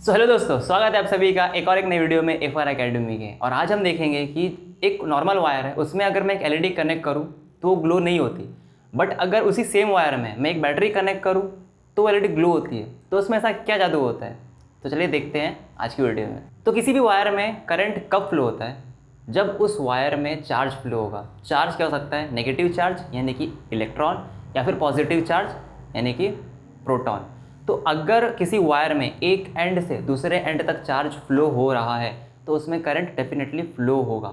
Hello दोस्तों, स्वागत है आप सभी का एक और एक नई वीडियो में FR एकेडमी के। और आज हम देखेंगे कि एक नॉर्मल वायर है, उसमें अगर मैं एक LED कनेक्ट करूं तो वो ग्लो नहीं होती। बट अगर उसी सेम वायर में मैं एक बैटरी कनेक्ट करूं तो वो LED ग्लो होती है। तो उसमें ऐसा क्या जादू होता है, तो चलिए देखते हैं आज की वीडियो में। तो किसी भी वायर में करंट कब फ्लो होता है? जब उस वायर में चार्ज फ्लो होगा। चार्ज क्या हो सकता है? नेगेटिव चार्ज यानी कि इलेक्ट्रॉन, या फिर पॉजिटिव चार्ज यानी कि प्रोटॉन। तो अगर किसी वायर में एक एंड से दूसरे एंड तक चार्ज फ्लो हो रहा है तो उसमें करंट डेफिनेटली फ्लो होगा।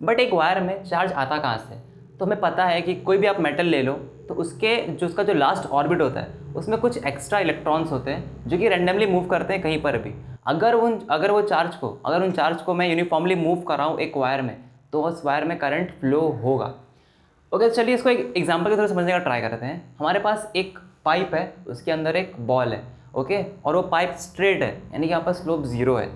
बट एक वायर में चार्ज आता कहाँ से? तो हमें पता है कि कोई भी आप मेटल ले लो तो उसका जो लास्ट ऑर्बिट होता है उसमें कुछ एक्स्ट्रा इलेक्ट्रॉन्स होते हैं जो कि रैंडमली मूव करते हैं कहीं पर भी। अगर उन चार्ज को मैं यूनिफॉर्मली मूव कर रहा हूँ एक वायर में, तो उस वायर में करंट फ्लो होगा। ओके, चलिए इसको एक एग्जांपल के थ्रू समझने का ट्राई करते हैं। हमारे पास एक पाइप है, उसके अंदर एक बॉल है, ओके, और वो पाइप स्ट्रेट है यानी कि यहाँ पर स्लोप 0 है।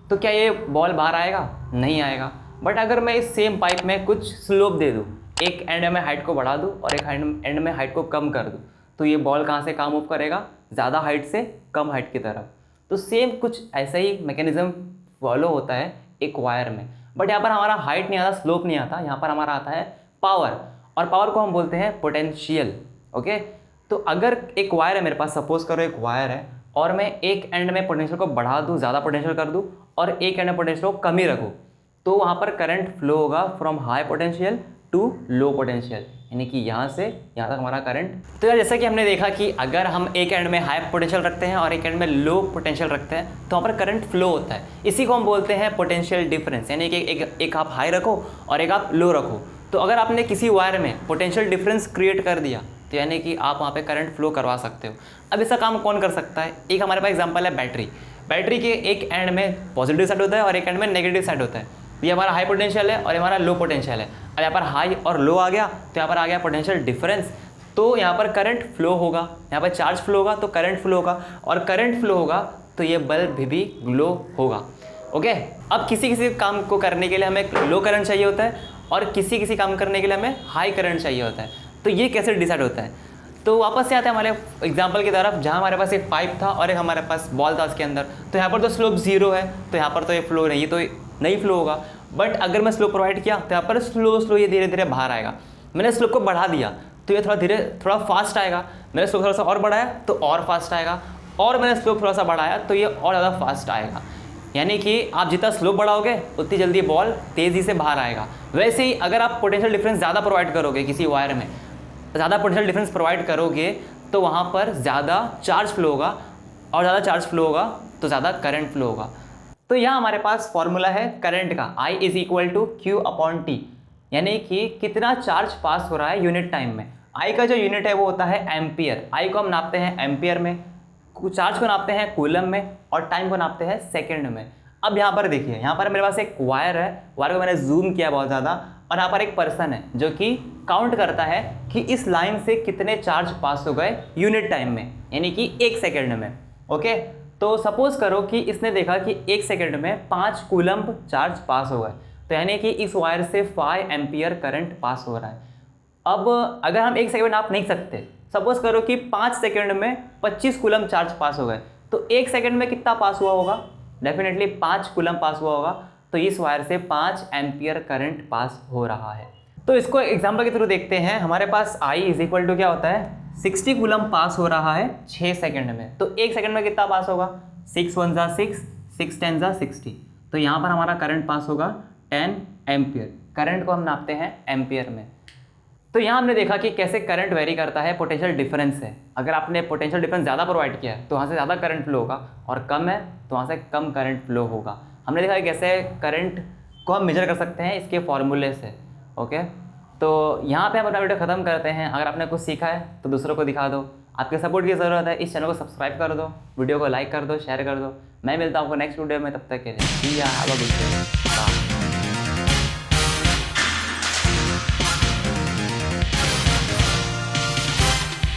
तो क्या ये बॉल बाहर आएगा? नहीं आएगा। बट अगर मैं इस सेम पाइप में कुछ स्लोप दे दूँ, एक एंड में हाइट को बढ़ा दूँ और एक एंड में हाइट को कम कर दूँ, तो ये बॉल कहाँ से कहाँ मूव करेगा? ज़्यादा हाइट से कम हाइट की तरफ। तो सेम कुछ ऐसा ही मैकेनिज्म फॉलो होता है एक वायर में। बट यहाँ पर हमारा हाइट नहीं आता, स्लोप नहीं आता, यहाँ पर हमारा आता है पावर। और पावर को हम बोलते हैं पोटेंशियल। ओके, तो अगर एक वायर है मेरे पास, सपोज करो एक वायर है, और मैं एक एंड में पोटेंशियल को बढ़ा दूँ, ज़्यादा पोटेंशियल कर दूँ, और एक एंड में पोटेंशियल को कम ही रखूँ, तो वहाँ पर करंट फ्लो होगा from high potential to low potential, यानी कि यहाँ से यहाँ तक हमारा करंट। तो यार जैसा कि हमने देखा कि अगर हम एक एंड में हाई पोटेंशियल रखते हैं और एक एंड में लो पोटेंशियल रखते हैं तो वहाँ पर करंट फ्लो होता है। इसी को हम बोलते हैं पोटेंशियल डिफरेंस, यानी कि एक आप हाई रखो और एक आप लो रखो। तो अगर आपने किसी वायर में पोटेंशियल डिफरेंस क्रिएट कर दिया तो यानी कि आप वहाँ पे करंट फ्लो करवा सकते हो। अब इसका काम कौन कर सकता है? एक हमारे पास एग्जांपल है बैटरी के एक एंड में पॉजिटिव साइड होता है और एक एंड में नेगेटिव साइड होता है। ये हमारा हाई पोटेंशियल है और ये हमारा लो पोटेंशियल है। अब यहाँ पर हाई और लो आ गया तो यहाँ पर आ गया पोटेंशियल डिफरेंस, तो यहाँ पर करंट फ्लो होगा, यहाँ पर चार्ज फ्लो होगा तो करंट फ्लो होगा, और करंट फ्लो होगा तो ये बल्ब भी ग्लो होगा। ओके, अब किसी काम को करने के लिए हमें लो करंट चाहिए होता है और किसी काम करने के लिए हमें हाई करंट चाहिए होता है। तो ये कैसे डिसाइड होता है? तो वापस से आते हैं हमारे एग्जांपल की तरफ, जहाँ हमारे पास एक पाइप था और एक हमारे पास बॉल था उसके अंदर। तो यहाँ पर तो स्लोप 0 है, तो यहाँ पर तो ये फ्लो नहीं, तो नहीं फ्लो होगा। बट अगर मैं स्लोप प्रोवाइड किया तो यहाँ पर स्लो ये धीरे धीरे बाहर आएगा। मैंने स्लोप को बढ़ा दिया तो ये थोड़ा फास्ट आएगा। मैंने स्लोप थोड़ा सा और बढ़ाया तो और फास्ट आएगा, और मैंने स्लोप थोड़ा सा बढ़ाया तो ये और ज़्यादा फास्ट आएगा। यानी कि आप जितना स्लोप बढ़ाओगे उतनी जल्दी बॉल तेज़ी से बाहर आएगा। वैसे ही अगर आप पोटेंशियल डिफरेंस ज़्यादा प्रोवाइड करोगे, किसी वायर में ज़्यादा पोटेंशियल डिफरेंस प्रोवाइड करोगे तो वहाँ पर ज़्यादा चार्ज फ्लो होगा, और ज़्यादा चार्ज फ्लो होगा तो ज़्यादा करंट फ्लो होगा। तो यहाँ हमारे पास फॉर्मूला है करंट का, I = Q/T, यानी कि कितना चार्ज पास हो रहा है यूनिट टाइम में। I का जो यूनिट है वो होता है एम्पियर। I को हम नापते हैं एम्पियर में, चार्ज को नापते हैं कूलम में, और टाइम को नापते हैं सेकंड में। अब यहाँ पर देखिए, यहाँ पर मेरे पास एक वायर है, वायर को मैंने जूम किया बहुत ज़्यादा, और यहाँ पर एक पर्सन है जो कि काउंट करता है कि इस लाइन से कितने चार्ज पास हो गए यूनिट टाइम में, यानी कि 1 सेकेंड में। ओके, तो सपोज करो कि इसने देखा कि 1 सेकेंड में 5 कूलम चार्ज पास हो गए, तो यानी कि इस वायर से 5 एम्पियर करंट पास हो रहा है। अब अगर हम 1 सेकेंड नाप नहीं सकते, सपोज करो कि 5 सेकेंड में 25 कूलम चार्ज पास हो गए, तो 1 सेकेंड में कितना पास हुआ होगा? डेफिनेटली 5 कूलम पास हुआ होगा। तो इस वायर से 5 एम्पियर करंट पास हो रहा है। तो इसको एग्जांपल के थ्रू देखते हैं। हमारे पास I = क्या होता है? 60 कूलम पास हो रहा है 6 सेकेंड में। तो 1 सेकेंड में कितना पास होगा? 6 1 = 6, 6 10 = 60। तो यहाँ पर हमारा करंट पास होगा 10 एम्पियर। करंट को हम नापते हैं एम्पियर में। तो यहाँ हमने देखा कि कैसे करंट वेरी करता है पोटेंशियल डिफरेंस से। अगर आपने पोटेंशियल डिफरेंस ज़्यादा प्रोवाइड किया है तो वहाँ से ज़्यादा करंट फ्लो होगा, और कम है तो वहाँ से कम करंट फ्लो होगा। हमने देखा कि कैसे करंट को हम मेजर कर सकते हैं इसके फॉर्मूले से। ओके, तो यहाँ पे हम अपना वीडियो ख़त्म करते हैं। अगर आपने कुछ सीखा है तो दूसरों को दिखा दो। आपके सपोर्ट की ज़रूरत है, इस चैनल को सब्सक्राइब कर दो, वीडियो को लाइक कर दो, शेयर कर दो। मैं मिलता हूँ आपको नेक्स्ट वीडियो में, तब तक के लिए।